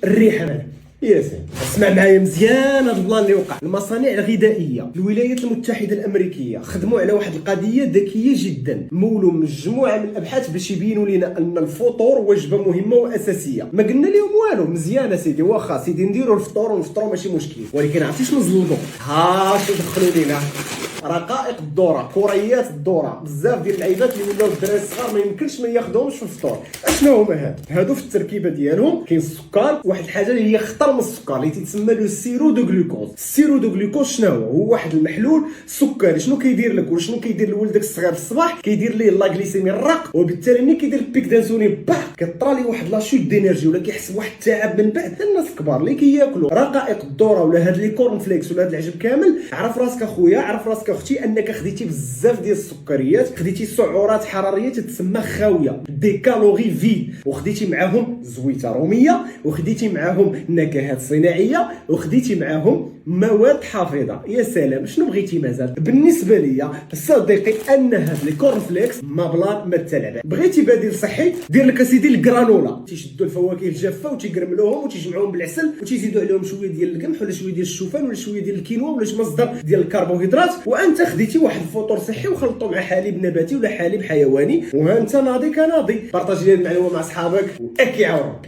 الريحه مالها يا سيدي. اسمع معايا مزيان هذا البلان اللي وقع. المصانع الغذائيه في الولايات المتحده الامريكيه خدموا على واحد القضيه ذكيه جدا، مولوا مجموعه من الابحاث باش يبينوا لنا ان الفطور وجبه مهمه واساسيه. ما قلنا لهم والو، مزيان سيدي، واخا سيدي نديروا الفطور ونفطروا ماشي مشكل، ولكن عرفتي شنو زلموا؟ ها شنو دخلوا لينا؟ رقائق الذره، كريات الذره، بزاف ديال اللعيبات اللي ولاو الدراري الصغار ما يمكنش ما ياخذوهمش في الفطور. اشنو هما هادو في التركيبه ديالهم؟ كاين السكر، واحد الحاجه اللي هي خطر من السكر اللي تيتسمى له السيرو دو غلوكوز. السيرو دو غلوكوز شنو هو واحد المحلول سكري. شنو كيدير لك وشنو كيدير لولدك الصغير في الصباح؟ كيدير ليه لا غليسيمي الرق، وبالتالي ملي كيدير البيك دانسولين كطرى ليه واحد لا شوت دينيرجي، ولا كيحس بواحد التعب من بعد. الناس الكبار اللي كياكلوا رقائق الذره ولا هاد لي كورن فليكس ولا هاد العجب كامل، عرف راسك اخويا، عرف راسك اختي، انك خديتي بزاف ديال السكريات، خديتي سعرات حراريه تتسمى خاويه، دي كالوري فيد، وخديتي معاهم زويته روميه، وخديتي معاهم نكهات صناعيه، وخديتي معاهم مواد حافظه. يا سلام، شنو بغيتي مازال؟ بالنسبه ليا صديقي ان هاد لي كورن فليكس ما بلان ما تلعب. بغيتي بديل صحي دير لك اسيدي الجرانولا، تيشدوا الفواكه الجافه وتيقرملوهم وتيجمعوهم بالعسل وتيزيدوا عليهم شويه ديال القمح ولا شويه ديال الشوفان ولا شويه ديال الكينوا ولا شي مصدر ديال الكربوهيدرات، وانت خديتي واحد الفطور صحي وخلطوا مع حليب نباتي ولا حليب حيواني، وها انت ناضي كناضي. بارطاجي هذه المعلومه مع اصحابك واكي عاورك.